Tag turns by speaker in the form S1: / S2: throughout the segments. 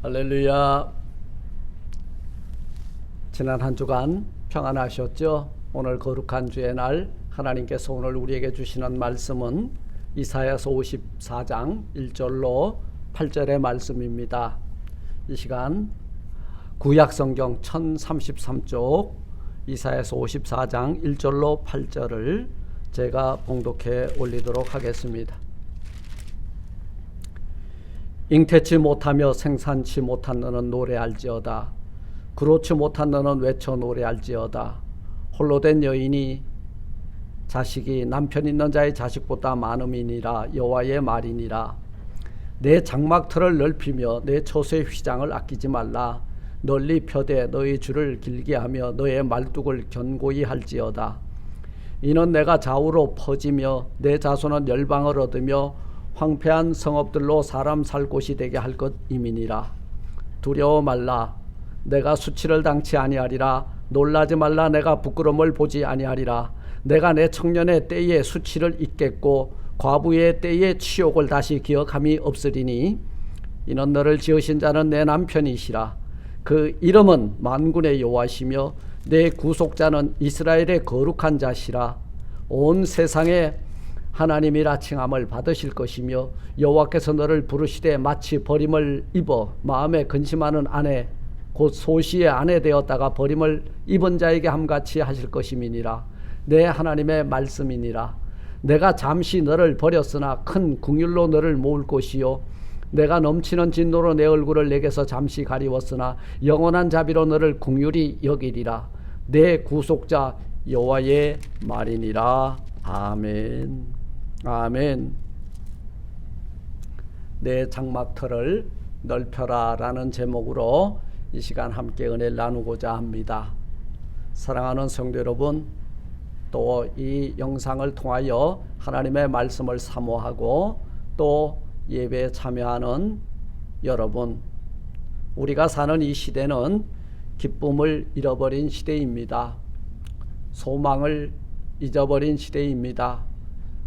S1: 할렐루야. 지난 한 주간 평안하셨죠? 오늘 거룩한 주의 날 하나님께서 오늘 우리에게 주시는 말씀은 이사야서 54장 1절로 8절의 말씀입니다. 이 시간 구약성경 1033쪽 이사야서 54장 1절로 8절을 제가 봉독해 올리도록 하겠습니다. 잉태치 못하며 생산치 못한 너는 노래할지어다. 그렇지 못한 너는 외쳐 노래할지어다. 홀로 된 여인이 자식이 남편 있는 자의 자식보다 많음이니라. 여호와의 말이니라. 내 장막틀을 넓히며 내 처소의 휘장을 아끼지 말라. 널리 펴되 너의 줄을 길게 하며 너의 말뚝을 견고히 할지어다. 이는 내가 좌우로 퍼지며 내 자손은 열방을 얻으며 황폐한 성읍들로 사람 살 곳이 되게 할 것임이니라. 두려워 말라. 내가 수치를 당치 아니하리라. 놀라지 말라. 내가 부끄러움을 보지 아니하리라. 내가 내 청년의 때에 수치를 잊겠고 과부의 때에 치욕을 다시 기억함이 없으리니 이는 너를 지으신 자는 내 남편이시라. 그 이름은 만군의 여호와시며 내 구속자는 이스라엘의 거룩한 자시라. 온 세상에 하나님이라 칭함을 받으실 것이며 여호와께서 너를 부르시되 마치 버림을 입어 마음에 근심하는 아내 곧 소시의 아내 되었다가 버림을 입은 자에게 함같이 하실 것임이니라. 내 하나님의 말씀이니라. 내가 잠시 너를 버렸으나 큰 긍휼로 너를 모을 것이요 내가 넘치는 진노로 내 얼굴을 내게서 잠시 가리웠으나 영원한 자비로 너를 긍휼히 여기리라. 내 구속자 여호와의 말이니라. 아멘. 아멘. 내 장막틀을 넓혀라 라는 제목으로 이 시간 함께 은혜를 나누고자 합니다. 사랑하는 성도 여러분, 또 이 영상을 통하여 하나님의 말씀을 사모하고 또 예배에 참여하는 여러분, 우리가 사는 이 시대는 기쁨을 잃어버린 시대입니다. 소망을 잊어버린 시대입니다.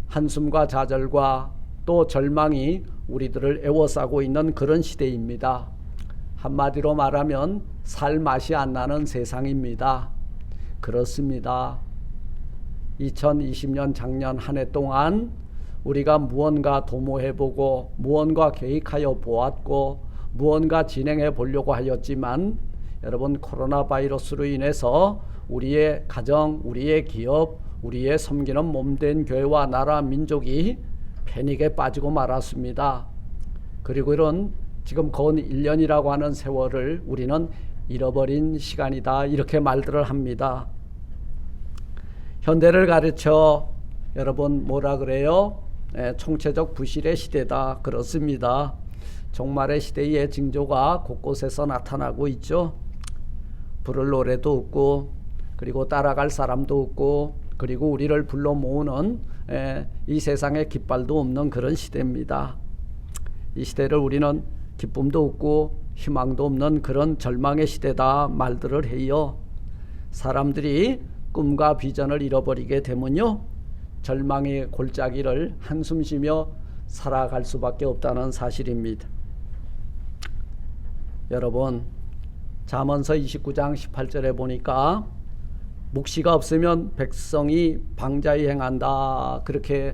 S1: 한숨과 좌절과 또 절망이 우리들을 애워싸고 있는 그런 시대입니다. 한마디로 말하면 살 맛이 안 나는 세상입니다. 그렇습니다. 2020년 작년 한 해 동안 우리가 무언가 도모해보고 무언가 계획하여 보았고 무언가 진행해 보려고 하였지만 여러분, 코로나 바이러스로 인해서 우리의 가정, 우리의 기업, 우리의 섬기는 몸된 교회와 나라 민족이 패닉에 빠지고 말았습니다. 그리고 이런 지금 건 1년이라고 하는 세월을 우리는 잃어버린 시간이다, 이렇게 말들을 합니다. 현대를 가르쳐 여러분 뭐라 그래요? 총체적 부실의 시대다. 그렇습니다. 종말의 시대의 징조가 곳곳에서 나타나고 있죠. 부를 노래도 없고 그리고 따라갈 사람도 없고 그리고 우리를 불러 모으는 이 세상에 깃발도 없는 그런 시대입니다. 이 시대를 우리는 기쁨도 없고 희망도 없는 그런 절망의 시대다 말들을 해요. 사람들이 꿈과 비전을 잃어버리게 되면요, 절망의 골짜기를 한숨 쉬며 살아갈 수밖에 없다는 사실입니다. 여러분, 잠언서 29장 18절에 보니까 묵시가 없으면 백성이 방자히 행한다, 그렇게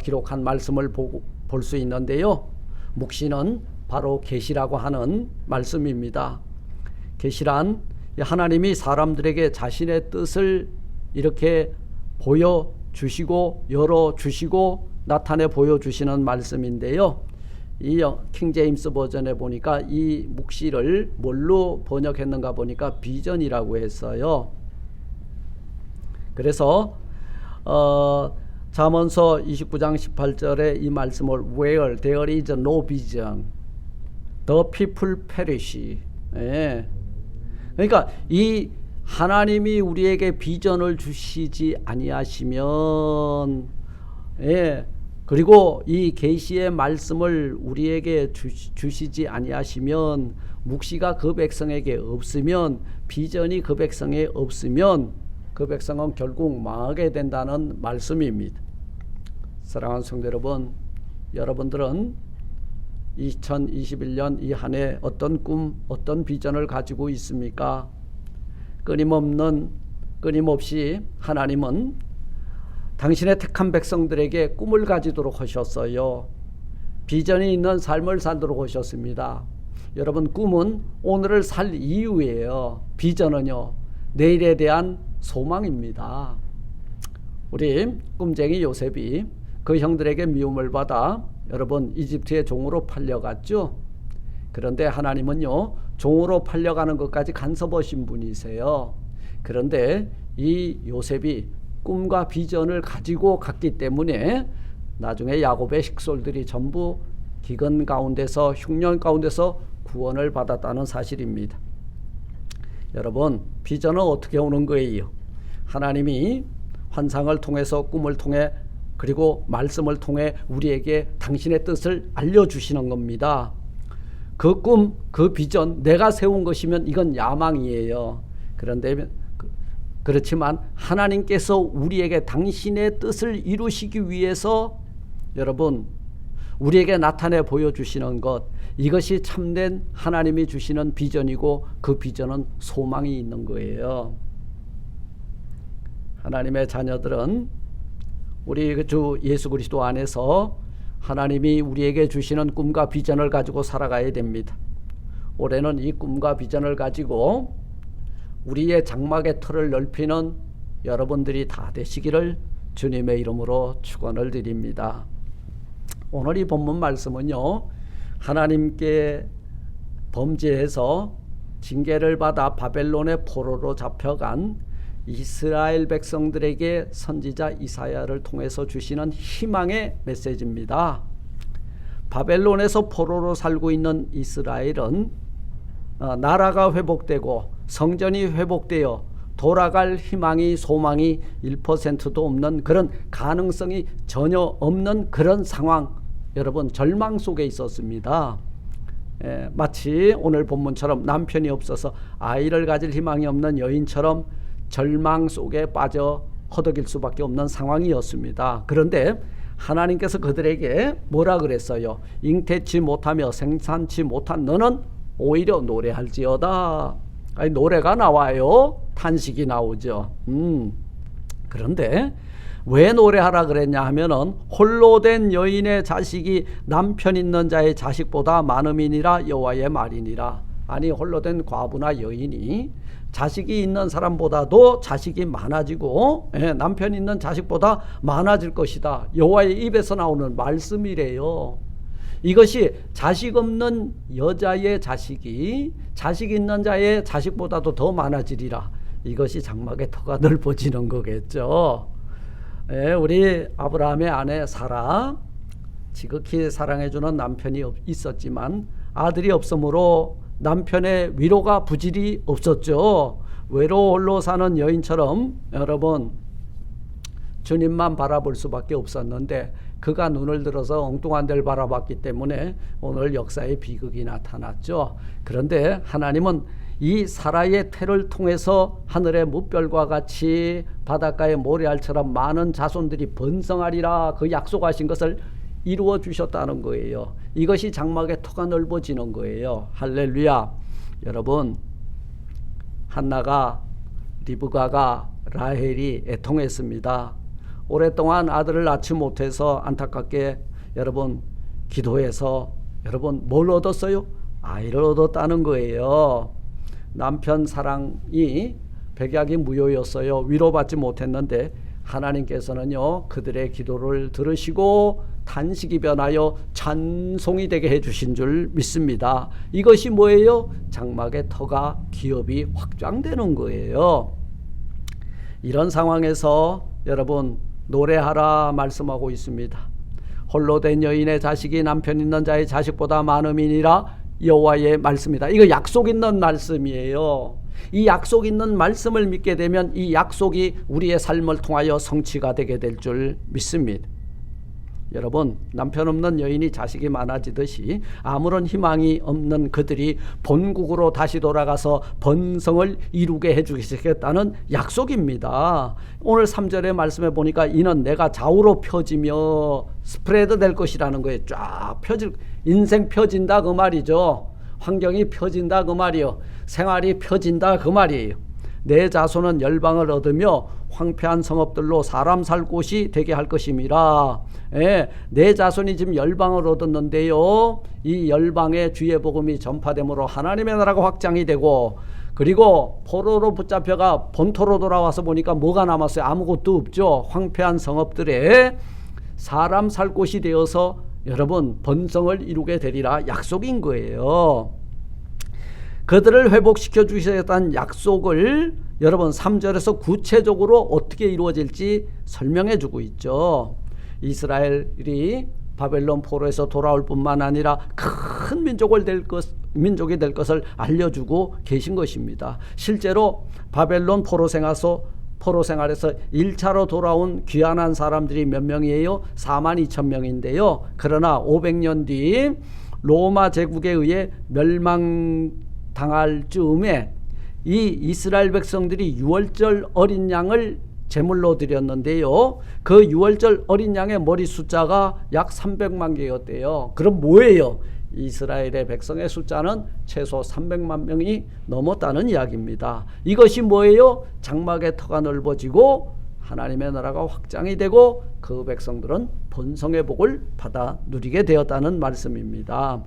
S1: 기록한 말씀을 볼 수 있는데요, 묵시는 바로 계시라고 하는 말씀입니다. 계시란 하나님이 사람들에게 자신의 뜻을 이렇게 보여주시고 열어주시고 나타내 보여주시는 말씀인데요, 이 킹제임스 버전에 보니까 이 묵시를 뭘로 번역했는가 보니까 비전이라고 했어요. 그래서 잠언서 29장 18절에 이 말씀을 Where there is no vision, the people perish. 그러니까 이 하나님이 우리에게 비전을 주시지 아니하시면, 그리고 이 계시의 말씀을 우리에게 주시지 아니하시면, 묵시가 그 백성에게 없으면, 비전이 그 백성에 없으면 그 백성은 결국 망하게 된다는 말씀입니다. 사랑하는 성도 여러분, 여러분들은 2021년 이 한 해 어떤 꿈, 어떤 비전을 가지고 있습니까? 끊임없이 하나님은 당신의 택한 백성들에게 꿈을 가지도록 하셨어요. 비전이 있는 삶을 살도록 하셨습니다. 여러분, 꿈은 오늘을 살 이유예요. 비전은요, 내일에 대한 소망입니다. 우리 꿈쟁이 요셉이 그 형들에게 미움을 받아 여러분 이집트의 종으로 팔려갔죠. 그런데 하나님은요, 종으로 팔려가는 것까지 간섭하신 분이세요. 그런데 이 요셉이 꿈과 비전을 가지고 갔기 때문에 나중에 야곱의 식솔들이 전부 기근 가운데서, 흉년 가운데서 구원을 받았다는 사실입니다. 여러분, 비전은 어떻게 오는 거예요? 하나님이 환상을 통해서, 꿈을 통해, 그리고 말씀을 통해 우리에게 당신의 뜻을 알려주시는 겁니다. 그 꿈, 그 비전, 내가 세운 것이면 이건 야망이에요. 그렇지만 하나님께서 우리에게 당신의 뜻을 이루시기 위해서 여러분 우리에게 나타내 보여주시는 것, 이것이 참된 하나님이 주시는 비전이고, 그 비전은 소망이 있는 거예요. 하나님의 자녀들은 우리 주 예수 그리스도 안에서 하나님이 우리에게 주시는 꿈과 비전을 가지고 살아가야 됩니다. 올해는 이 꿈과 비전을 가지고 우리의 장막의 틀을 넓히는 여러분들이 다 되시기를 주님의 이름으로 축원을 드립니다. 오늘 이 본문 말씀은요, 하나님께 범죄해서 징계를 받아 바벨론의 포로로 잡혀간 이스라엘 백성들에게 선지자 이사야를 통해서 주시는 희망의 메시지입니다. 바벨론에서 포로로 살고 있는 이스라엘은 나라가 회복되고 성전이 회복되어 돌아갈 희망이, 소망이 1%도 없는 그런 가능성이 전혀 없는 그런 상황, 여러분 절망 속에 있었습니다. 마치 오늘 본문처럼 남편이 없어서 아이를 가질 희망이 없는 여인처럼 절망 속에 빠져 허덕일 수밖에 없는 상황이었습니다. 그런데 하나님께서 그들에게 뭐라 그랬어요? 잉태치 못하며 생산치 못한 너는 오히려 노래할지어다. 아니, 노래가 나와요. 탄식이 나오죠. 그런데 왜 노래하라 그랬냐 하면은 홀로 된 여인의 자식이 남편 있는 자의 자식보다 많음이니라 여호와의 말이니라. 아니, 홀로 된 과부나 여인이 자식이 있는 사람보다도 자식이 많아지고, 남편 있는 자식보다 많아질 것이다. 여호와의 입에서 나오는 말씀이래요. 이것이 자식 없는 여자의 자식이 자식 있는 자의 자식보다도 더 많아지리라. 이것이 장막의 터가 넓어지는 거겠죠. 우리 아브라함의 아내 사라, 지극히 사랑해주는 남편이 있었지만 아들이 없으므로 남편의 위로가 부질이 없었죠. 외로워 홀로 사는 여인처럼 여러분 주님만 바라볼 수밖에 없었는데, 그가 눈을 들어서 엉뚱한 데를 바라봤기 때문에 오늘 역사의 비극이 나타났죠. 그런데 하나님은 이 사라의 태를 통해서 하늘의 무별과 같이 바닷가의 모래알처럼 많은 자손들이 번성하리라, 그 약속하신 것을 이루어 주셨다는 거예요. 이것이 장막의 터가 넓어지는 거예요. 할렐루야. 여러분, 한나가, 리브가가, 라헬이 애통했습니다. 오랫동안 아들을 낳지 못해서 안타깝게 여러분 기도해서 여러분 뭘 얻었어요? 아이를 얻었다는 거예요. 남편 사랑이 백약이 무효였어요. 위로받지 못했는데 하나님께서는요, 그들의 기도를 들으시고 탄식이 변하여 찬송이 되게 해주신 줄 믿습니다. 이것이 뭐예요? 장막의 터가, 기업이 확장되는 거예요. 이런 상황에서 여러분 노래하라 말씀하고 있습니다. 홀로 된 여인의 자식이 남편 있는 자의 자식보다 많음이니라 여호와의 말씀이다. 이거 약속 있는 말씀이에요. 이 약속 있는 말씀을 믿게 되면 이 약속이 우리의 삶을 통하여 성취가 되게 될 줄 믿습니다. 여러분, 남편 없는 여인이 자식이 많아지듯이 아무런 희망이 없는 그들이 본국으로 다시 돌아가서 번성을 이루게 해주시겠다는 약속입니다. 오늘 3절의 말씀에 보니까 이는 내가 좌우로 펴지며 스프레드 될 것이라는 거예요. 쫙 펴질, 인생 펴진다 그 말이죠. 환경이 펴진다 그 말이에요. 생활이 펴진다 그 말이에요. 내 자손은 열방을 얻으며 황폐한 성읍들로 사람 살 곳이 되게 할 것임이라. 예, 내 자손이 지금 열방을 얻었는데요, 이 열방의 주의 복음이 전파됨으로 하나님의 나라가 확장이 되고, 그리고 포로로 붙잡혀가 본토로 돌아와서 보니까 뭐가 남았어요? 아무것도 없죠. 황폐한 성읍들에 사람 살 곳이 되어서 여러분 번성을 이루게 되리라 약속인 거예요. 그들을 회복시켜 주시겠다는 약속을 여러분 3절에서 구체적으로 어떻게 이루어질지 설명해 주고 있죠. 이스라엘이 바벨론 포로에서 돌아올 뿐만 아니라 큰 민족이 될 것을 알려주고 계신 것입니다. 실제로 바벨론 포로 생활에서 1차로 돌아온 귀환한 사람들이 몇 명이에요? 42,000명인데요. 그러나 500년 뒤 로마 제국에 의해 멸망당할 즈음에 이 이스라엘 백성들이 유월절 어린 양을 제물로 드렸는데요, 그 유월절 어린 양의 머리 숫자가 약 300만 개였대요. 그럼 뭐예요? 이스라엘의 백성의 숫자는 최소 300만 명이 넘었다는 이야기입니다. 이것이 뭐예요? 장막의 터가 넓어지고 하나님의 나라가 확장이 되고 그 백성들은 번성의 복을 받아 누리게 되었다는 말씀입니다.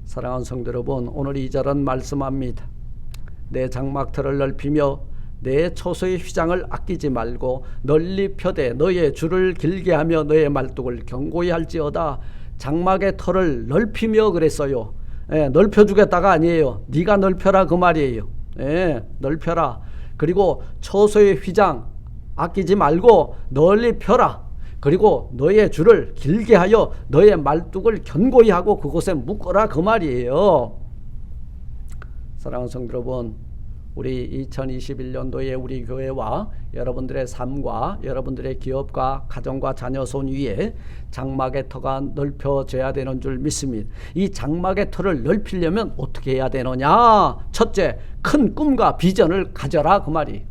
S1: 사랑하는 성도 여러분, 오늘 2절은 말씀합니다. 내 장막터를 넓히며 내 처소의 휘장을 아끼지 말고 널리 펴되 너의 줄을 길게 하며 너의 말뚝을 견고히 할지어다. 장막의 터를 넓히며 그랬어요. 예, 넓혀주겠다가 아니에요. 네가 넓혀라 그 말이에요. 예, 넓혀라. 그리고 처소의 휘장 아끼지 말고 널리 펴라. 그리고 너의 줄을 길게 하여 너의 말뚝을 견고히 하고 그곳에 묶어라 그 말이에요. 사랑하는 성도 여러분, 우리 2021년도에 우리 교회와 여러분들의 삶과 여러분들의 기업과 가정과 자녀 손 위에 장막의 터가 넓혀져야 되는 줄 믿습니다. 이 장막의 터를 넓히려면 어떻게 해야 되느냐? 첫째, 큰 꿈과 비전을 가져라 그 말이.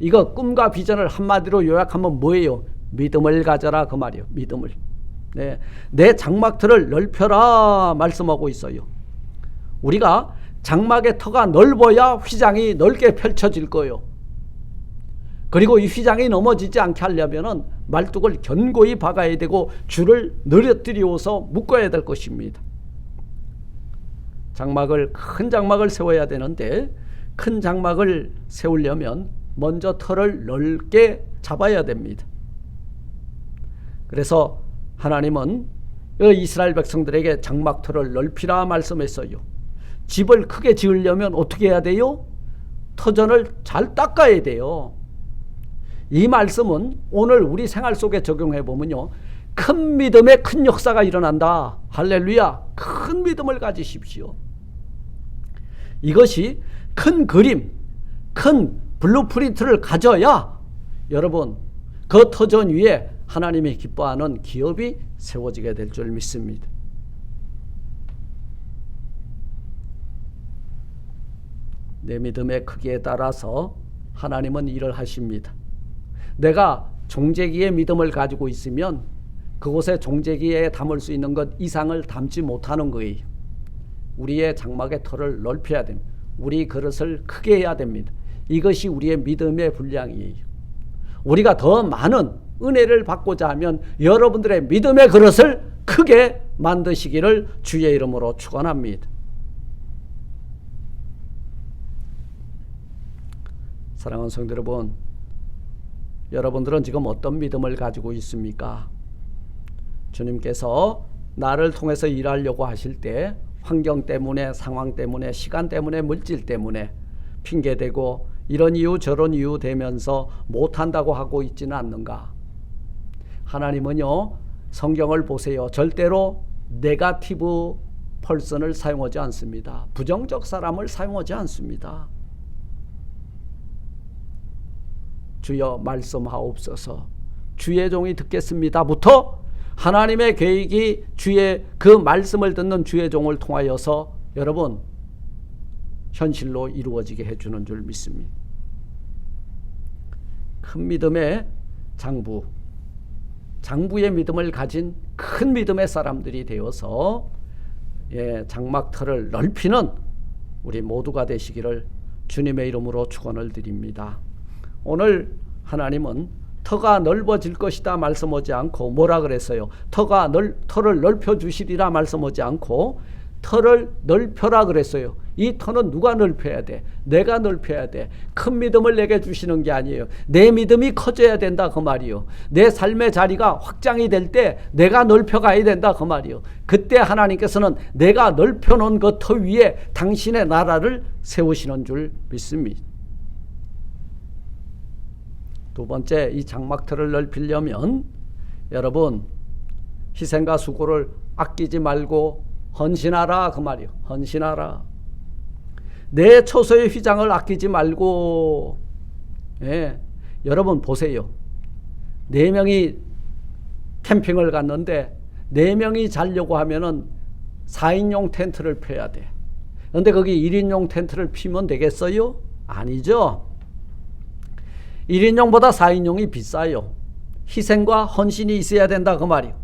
S1: 이거 꿈과 비전을 한마디로 요약하면 뭐예요? 믿음을 가져라 그 말이에요. 믿음을. 네, 내 장막터를 넓혀라 말씀하고 있어요. 우리가 장막의 터가 넓어야 휘장이 넓게 펼쳐질 거예요. 그리고 이 휘장이 넘어지지 않게 하려면 말뚝을 견고히 박아야 되고 줄을 늘어뜨려서 묶어야 될 것입니다. 큰 장막을 세워야 되는데 큰 장막을 세우려면 먼저 터를 넓게 잡아야 됩니다. 그래서 하나님은 이스라엘 백성들에게 장막터를 넓히라 말씀했어요. 집을 크게 지으려면 어떻게 해야 돼요? 터전을 잘 닦아야 돼요. 이 말씀은 오늘 우리 생활 속에 적용해 보면요, 큰 믿음에 큰 역사가 일어난다. 할렐루야. 큰 믿음을 가지십시오. 이것이 큰 그림, 큰 블루프린트를 가져야 여러분 그 터전 위에 하나님이 기뻐하는 기업이 세워지게 될 줄 믿습니다. 내 믿음의 크기에 따라서 하나님은 일을 하십니다. 내가 종재기의 믿음을 가지고 있으면 그곳에 종재기에 담을 수 있는 것 이상을 담지 못하는 거예요. 우리의 장막의 터를 넓혀야 됩니다. 우리 그릇을 크게 해야 됩니다. 이것이 우리의 믿음의 분량이에요. 우리가 더 많은 은혜를 받고자 하면 여러분들의 믿음의 그릇을 크게 만드시기를 주의 이름으로 축원합니다. 사랑하는 성도 여러분, 여러분들은 지금 어떤 믿음을 가지고 있습니까? 주님께서 나를 통해서 일하려고 하실 때 환경 때문에, 상황 때문에, 시간 때문에, 물질 때문에 핑계대고 이런 이유 저런 이유 되면서 못한다고 하고 있지는 않는가? 하나님은요, 성경을 보세요. 절대로 네거티브 펄슨을 사용하지 않습니다. 부정적 사람을 사용하지 않습니다. 주여 말씀하옵소서. 주의 종이 듣겠습니다부터 하나님의 계획이 주의 그 말씀을 듣는 주의 종을 통하여서 여러분 현실로 이루어지게 해주는 줄 믿습니다. 큰 믿음의 장부의 믿음을 가진 큰 믿음의 사람들이 되어서 장막터를 넓히는 우리 모두가 되시기를 주님의 이름으로 축원을 드립니다. 오늘 하나님은 터가 넓어질 것이다 말씀하지 않고 뭐라 그랬어요? 터를 넓혀주시리라 말씀하지 않고 터를 넓혀라 그랬어요. 이 터는 누가 넓혀야 돼? 내가 넓혀야 돼. 큰 믿음을 내게 주시는 게 아니에요. 내 믿음이 커져야 된다 그 말이요. 내 삶의 자리가 확장이 될 때 내가 넓혀가야 된다 그 말이요. 그때 하나님께서는 내가 넓혀놓은 그 터 위에 당신의 나라를 세우시는 줄 믿습니다. 두 번째, 이 장막터를 넓히려면 여러분 희생과 수고를 아끼지 말고 헌신하라 그 말이요. 헌신하라. 내 처소의 휘장을 아끼지 말고. 여러분 보세요. 4명이 캠핑을 갔는데 4명이 자려고 하면은 4인용 텐트를 펴야 돼. 그런데 거기 1인용 텐트를 피면 되겠어요? 아니죠. 1인용보다 4인용이 비싸요. 희생과 헌신이 있어야 된다 그 말이요.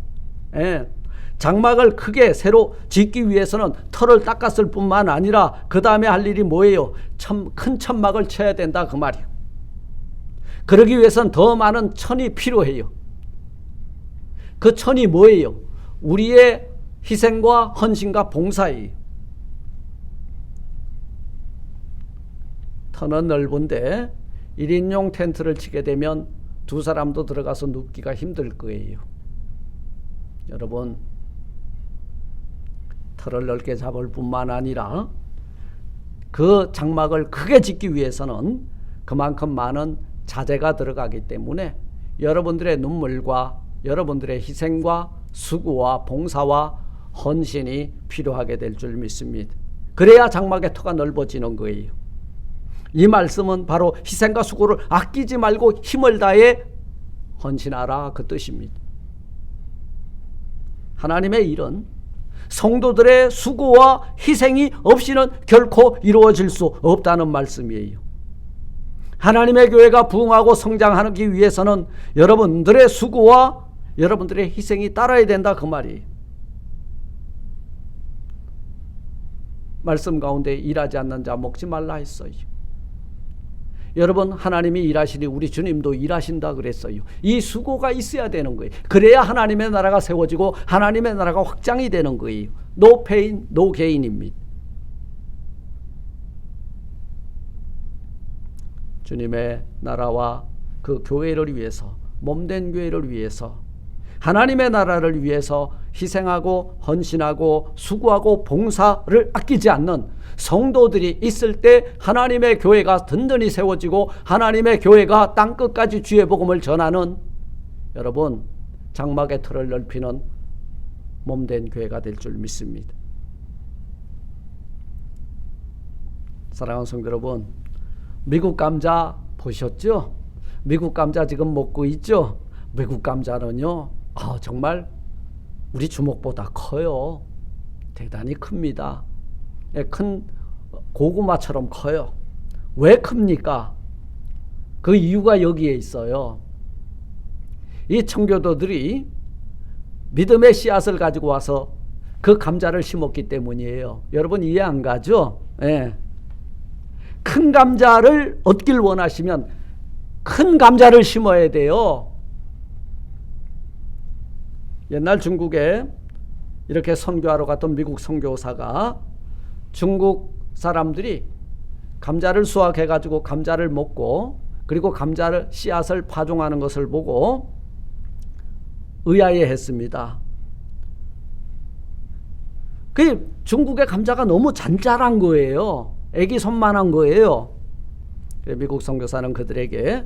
S1: 장막을 크게 새로 짓기 위해서는 터를 닦았을 뿐만 아니라 그 다음에 할 일이 뭐예요? 큰 천막을 쳐야 된다 그 말이요. 그러기 위해서는 더 많은 천이 필요해요. 그 천이 뭐예요? 우리의 희생과 헌신과 봉사예요. 터는 넓은데 1인용 텐트를 치게 되면 2사람도 들어가서 눕기가 힘들 거예요. 여러분 터를 넓게 잡을 뿐만 아니라 그 장막을 크게 짓기 위해서는 그만큼 많은 자재가 들어가기 때문에 여러분들의 눈물과 여러분들의 희생과 수고와 봉사와 헌신이 필요하게 될 줄 믿습니다. 그래야 장막의 터가 넓어지는 거예요. 이 말씀은 바로 희생과 수고를 아끼지 말고 힘을 다해 헌신하라 그 뜻입니다. 하나님의 일은 성도들의 수고와 희생이 없이는 결코 이루어질 수 없다는 말씀이에요. 하나님의 교회가 부흥하고 성장하기 위해서는 여러분들의 수고와 여러분들의 희생이 따라야 된다 그 말이에요. 말씀 가운데 일하지 않는 자 먹지 말라 했어요. 여러분 하나님이 일하시니 우리 주님도 일하신다 그랬어요. 이 수고가 있어야 되는 거예요. 그래야 하나님의 나라가 세워지고 하나님의 나라가 확장이 되는 거예요. No pain, no gain입니다. 주님의 나라와 그 교회를 위해서, 몸된 교회를 위해서, 하나님의 나라를 위해서 희생하고 헌신하고 수고하고 봉사를 아끼지 않는 성도들이 있을 때 하나님의 교회가 든든히 세워지고 하나님의 교회가 땅끝까지 주의 복음을 전하는 여러분 장막의 틀을 넓히는 몸된 교회가 될 줄 믿습니다. 사랑하는 성도 여러분, 미국 감자 보셨죠? 미국 감자 지금 먹고 있죠? 미국 감자는요 정말 우리 주먹보다 커요. 대단히 큽니다. 큰 고구마처럼 커요. 왜 큽니까? 그 이유가 여기에 있어요. 이 청교도들이 믿음의 씨앗을 가지고 와서 그 감자를 심었기 때문이에요. 여러분 이해 안 가죠? 큰 감자를 얻길 원하시면 큰 감자를 심어야 돼요. 옛날 중국에 이렇게 선교하러 갔던 미국 선교사가 중국 사람들이 감자를 수확해가지고 감자를 먹고 그리고 감자를 씨앗을 파종하는 것을 보고 의아해했습니다. 그 중국의 감자가 너무 잔잘한 거예요. 애기 손만한 거예요. 미국 선교사는 그들에게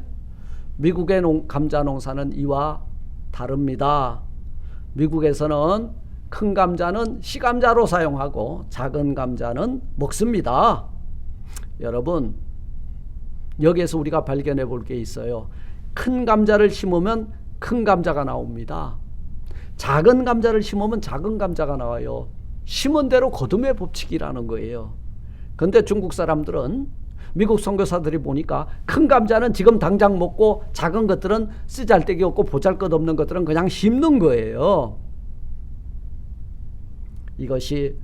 S1: 미국의 감자 농사는 이와 다릅니다. 미국에서는 큰 감자는 씨감자로 사용하고 작은 감자는 먹습니다. 여러분 여기에서 우리가 발견해 볼 게 있어요. 큰 감자를 심으면 큰 감자가 나옵니다. 작은 감자를 심으면 작은 감자가 나와요. 심은 대로 거둠의 법칙이라는 거예요. 그런데 중국 사람들은, 미국 선교사들이 보니까 큰 감자는 지금 당장 먹고 작은 것들은 쓰잘데기 없고 보잘것없는 것들은 그냥 심는 거예요. 이것이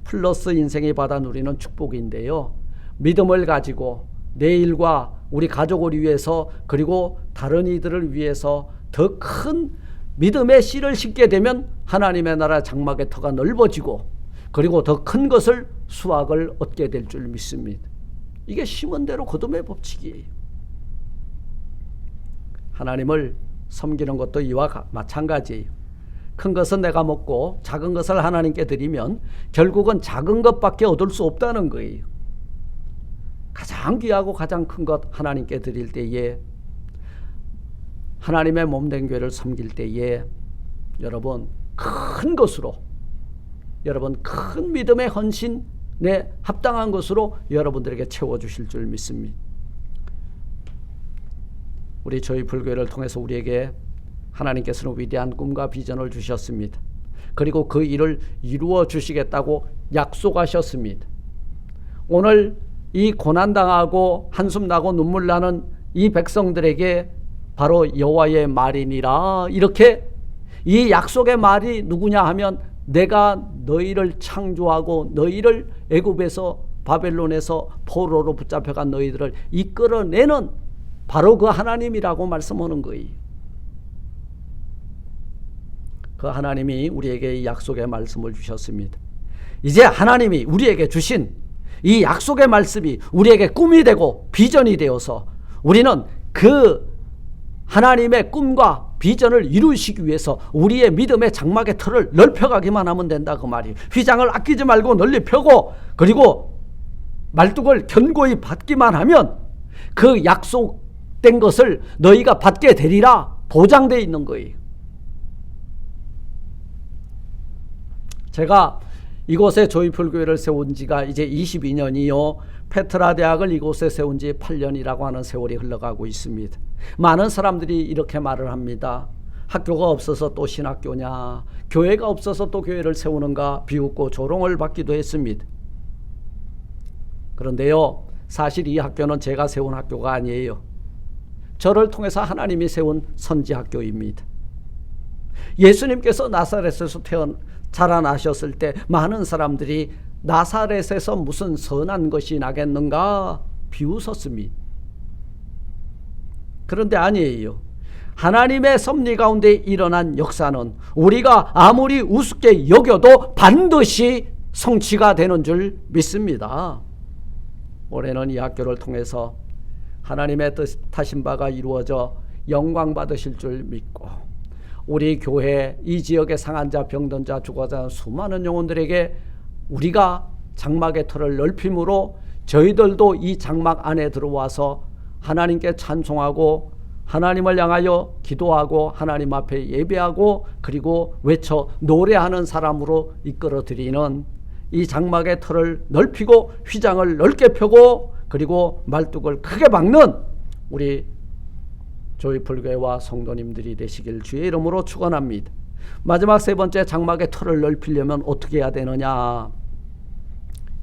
S1: 플러스 인생이 받아 누리는 축복인데요. 믿음을 가지고 내일과 우리 가족을 위해서, 그리고 다른 이들을 위해서 더 큰 믿음의 씨를 심게 되면 하나님의 나라 장막의 터가 넓어지고, 그리고 더 큰 것을 수확을 얻게 될 줄 믿습니다. 이게 심은 대로 거둠의 법칙이에요. 하나님을 섬기는 것도 이와 마찬가지예요. 큰 것은 내가 먹고 작은 것을 하나님께 드리면 결국은 작은 것밖에 얻을 수 없다는 거예요. 가장 귀하고 가장 큰 것 하나님께 드릴 때에, 하나님의 몸된 교회를 섬길 때에 여러분 큰 것으로, 여러분 큰 믿음의 헌신에 합당한 것으로 여러분들에게 채워주실 줄 믿습니다. 우리 저희 불교회를 통해서 우리에게 하나님께서는 위대한 꿈과 비전을 주셨습니다. 그리고 그 일을 이루어 주시겠다고 약속하셨습니다. 오늘 이 고난당하고 한숨 나고 눈물 나는 이 백성들에게 바로 여호와의 말이니라, 이렇게 이 약속의 말이 누구냐 하면, 내가 너희를 창조하고 너희를 애굽에서 바벨론에서 포로로 붙잡혀간 너희들을 이끌어내는 바로 그 하나님이라고 말씀하는 거예요. 그 하나님이 우리에게 이 약속의 말씀을 주셨습니다. 이제 하나님이 우리에게 주신 이 약속의 말씀이 우리에게 꿈이 되고 비전이 되어서 우리는 그 하나님의 꿈과 비전을 이루시기 위해서 우리의 믿음의 장막의 틀을 넓혀가기만 하면 된다, 그 말이에요. 휘장을 아끼지 말고 널리 펴고, 그리고 말뚝을 견고히 받기만 하면 그 약속된 것을 너희가 받게 되리라 보장되어 있는 거예요. 제가 이곳에 조이풀교회를 세운 지가 이제 22년이요. 페트라 대학을 이곳에 세운 지 8년이라고 하는 세월이 흘러가고 있습니다. 많은 사람들이 이렇게 말을 합니다. 학교가 없어서 또 신학교냐, 교회가 없어서 또 교회를 세우는가 비웃고 조롱을 받기도 했습니다. 그런데요, 사실 이 학교는 제가 세운 학교가 아니에요. 저를 통해서 하나님이 세운 선지학교입니다. 예수님께서 나사렛에서 자라나셨을 때 많은 사람들이 나사렛에서 무슨 선한 것이 나겠는가 비웃었습니다. 그런데 아니에요. 하나님의 섭리 가운데 일어난 역사는 우리가 아무리 우습게 여겨도 반드시 성취가 되는 줄 믿습니다. 올해는 이 학교를 통해서 하나님의 뜻하신 바가 이루어져 영광 받으실 줄 믿고, 우리 교회 이 지역의 상한자, 병든자, 죽어가는 수많은 영혼들에게 우리가 장막의 틀을 넓힘으로 저희들도 이 장막 안에 들어와서 하나님께 찬송하고 하나님을 향하여 기도하고 하나님 앞에 예배하고 그리고 외쳐 노래하는 사람으로 이끌어드리는 이 장막의 틀을 넓히고 휘장을 넓게 펴고 그리고 말뚝을 크게 박는 우리 조이풀교회와 성도님들이 되시길 주의 이름으로 축원합니다. 마지막 세 번째, 장막의 틀을 넓히려면 어떻게 해야 되느냐?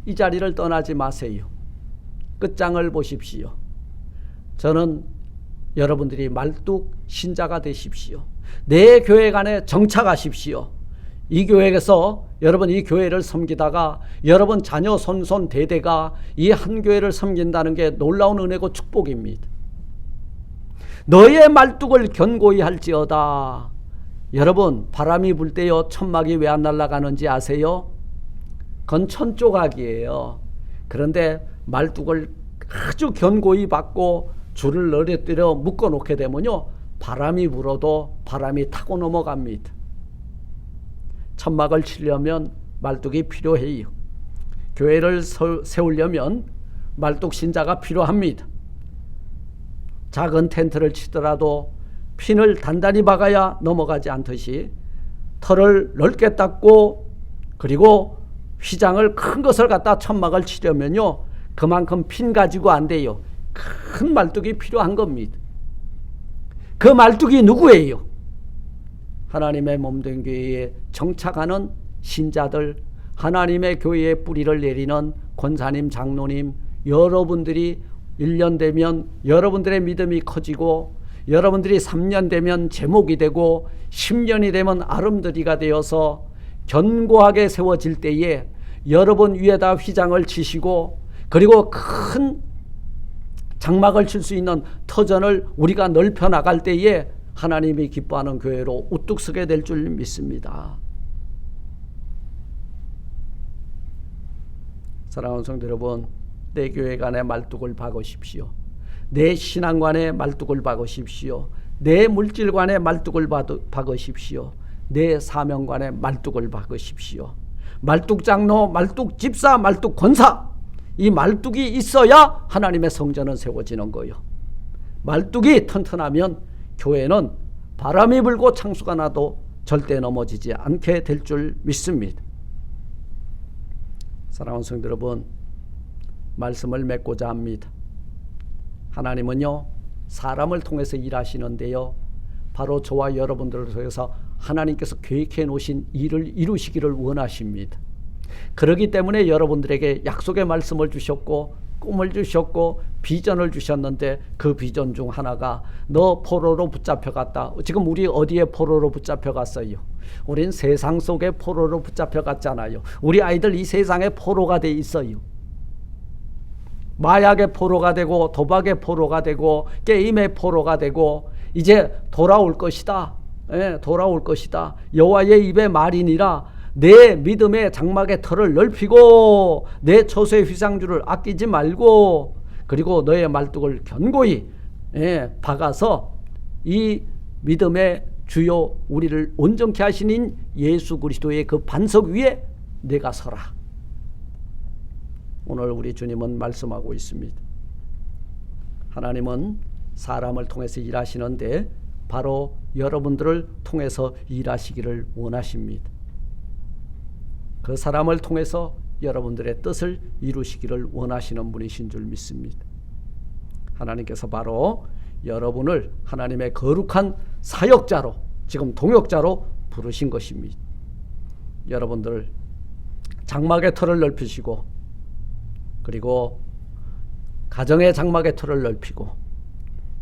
S1: 이 자리를 떠나지 마세요. 끝장을 보십시오. 저는 여러분들이 말뚝 신자가 되십시오. 내 교회관에 정착하십시오. 이 교회에서 여러분 이 교회를 섬기다가 여러분 자녀 손손 대대가 이 한 교회를 섬긴다는 게 놀라운 은혜고 축복입니다. 너의 말뚝을 견고히 할지어다. 여러분 바람이 불 때요 천막이 왜 안 날아가는지 아세요? 그건 천조각이에요. 그런데 말뚝을 아주 견고히 받고 줄을 너레뜨려 묶어놓게 되면요 바람이 불어도 바람이 타고 넘어갑니다. 천막을 치려면 말뚝이 필요해요. 교회를 세우려면 말뚝 신자가 필요합니다. 작은 텐트를 치더라도 핀을 단단히 박아야 넘어가지 않듯이 털을 넓게 닦고 그리고 휘장을 큰 것을 갖다 천막을 치려면요 그만큼 핀 가지고 안 돼요. 큰 말뚝이 필요한 겁니다. 그 말뚝이 누구예요? 하나님의 몸된 교회에 정착하는 신자들, 하나님의 교회에 뿌리를 내리는 권사님, 장로님, 여러분들이 1년 되면 여러분들의 믿음이 커지고, 여러분들이 3년 되면 제목이 되고, 10년이 되면 아름드리가 되어서 견고하게 세워질 때에 여러분 위에다 휘장을 치시고, 그리고 큰 장막을 칠 수 있는 터전을 우리가 넓혀 나갈 때에 하나님이 기뻐하는 교회로 우뚝 서게 될 줄 믿습니다. 사랑하는 성도 여러분, 내 교회 간의 말뚝을 박으십시오. 내 신앙관의 말뚝을 박으십시오. 내 물질관의 말뚝을 박으십시오. 내 사명관의 말뚝을 박으십시오. 말뚝 장로, 말뚝 집사, 말뚝 권사, 이 말뚝이 있어야 하나님의 성전은 세워지는 거예요. 말뚝이 튼튼하면 교회는 바람이 불고 창수가 나도 절대 넘어지지 않게 될 줄 믿습니다. 사랑하는 성도 여러분, 말씀을 맺고자 합니다. 하나님은요, 사람을 통해서 일하시는데요, 바로 저와 여러분들을 통해서 하나님께서 계획해 놓으신 일을 이루시기를 원하십니다. 그렇기 때문에 여러분들에게 약속의 말씀을 주셨고, 꿈을 주셨고, 비전을 주셨는데, 그 비전 중 하나가 너 포로로 붙잡혀갔다. 지금 우리 어디에 포로로 붙잡혀갔어요? 우린 세상 속에 포로로 붙잡혀갔잖아요. 우리 아이들 이 세상에 포로가 돼 있어요. 마약의 포로가 되고, 도박의 포로가 되고, 게임의 포로가 되고, 이제 돌아올 것이다. 돌아올 것이다. 여호와의 입의 말이니라. 내 믿음의 장막의 털을 넓히고, 내 처소의 휘장주를 아끼지 말고, 그리고 너의 말뚝을 견고히 박아서 이 믿음의 주요 우리를 온전케 하시는 예수 그리스도의 그 반석 위에 내가 서라. 오늘 우리 주님은 말씀하고 있습니다. 하나님은 사람을 통해서 일하시는데 바로 여러분들을 통해서 일하시기를 원하십니다. 그 사람을 통해서 여러분들의 뜻을 이루시기를 원하시는 분이신 줄 믿습니다. 하나님께서 바로 여러분을 하나님의 거룩한 사역자로, 지금 동역자로 부르신 것입니다. 여러분들 장막의 털을 넓히시고, 그리고 가정의 장막의 털을 넓히고,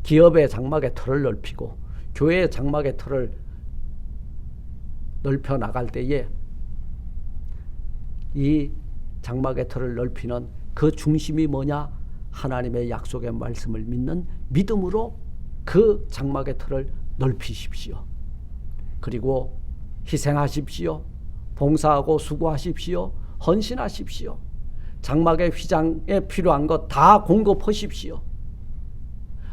S1: 기업의 장막의 털을 넓히고, 교회의 장막의 털을 넓혀 나갈 때에 이 장막의 털을 넓히는 그 중심이 뭐냐? 하나님의 약속의 말씀을 믿는 믿음으로 그 장막의 털을 넓히십시오. 그리고 희생하십시오. 봉사하고 수고하십시오. 헌신하십시오. 장막의 휘장에 필요한 것 다 공급하십시오.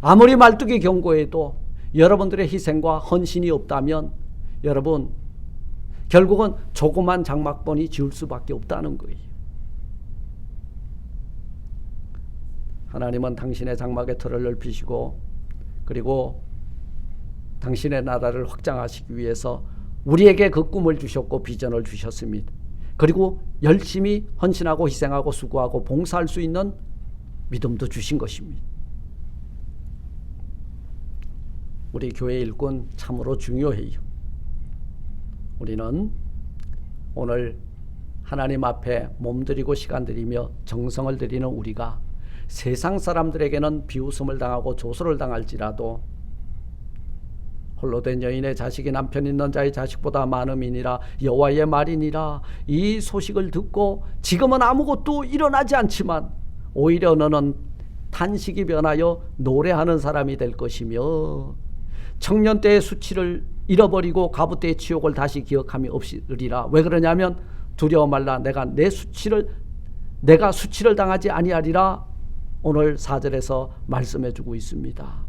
S1: 아무리 말뚝이 견고해도 여러분들의 희생과 헌신이 없다면 여러분 결국은 조그만 장막번이 지을 수밖에 없다는 거예요. 하나님은 당신의 장막의 털을 넓히시고, 그리고 당신의 나라를 확장하시기 위해서 우리에게 그 꿈을 주셨고 비전을 주셨습니다. 그리고 열심히 헌신하고 희생하고 수고하고 봉사할 수 있는 믿음도 주신 것입니다. 우리 교회 일꾼 참으로 중요해요. 우리는 오늘 하나님 앞에 몸들이고 시간 들이며 정성을 들이는 우리가 세상 사람들에게는 비웃음을 당하고 조소를 당할지라도 홀로 된 여인의 자식이 남편 있는 자의 자식보다 많음이니라, 여호와의 말이니라. 이 소식을 듣고 지금은 아무것도 일어나지 않지만 오히려 너는 탄식이 변하여 노래하는 사람이 될 것이며, 청년 때의 수치를 잃어버리고 가부 때의 치욕을 다시 기억함이 없으리라. 왜 그러냐면 두려워 말라. 내가 수치를 당하지 아니하리라. 오늘 4절에서 말씀해주고 있습니다.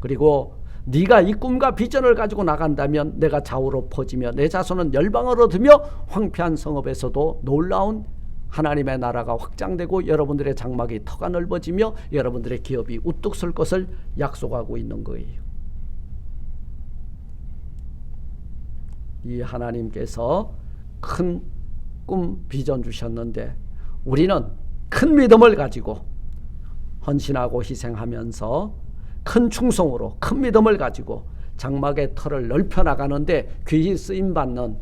S1: 그리고 네가 이 꿈과 비전을 가지고 나간다면 내가 좌우로 퍼지며 내 자손은 열방을 얻으며 황폐한 성읍에서도 놀라운 하나님의 나라가 확장되고 여러분들의 장막이 터가 넓어지며 여러분들의 기업이 우뚝 설 것을 약속하고 있는 거예요. 이 하나님께서 큰 꿈 비전 주셨는데 우리는 큰 믿음을 가지고 헌신하고 희생하면서 큰 충성으로 큰 믿음을 가지고 장막의 터를 넓혀 나가는데 귀히 쓰임받는,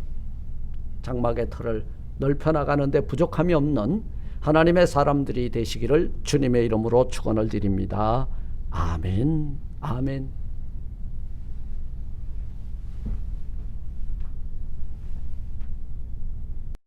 S1: 장막의 터를 넓혀 나가는데 부족함이 없는 하나님의 사람들이 되시기를 주님의 이름으로 축원을 드립니다. 아멘. 아멘.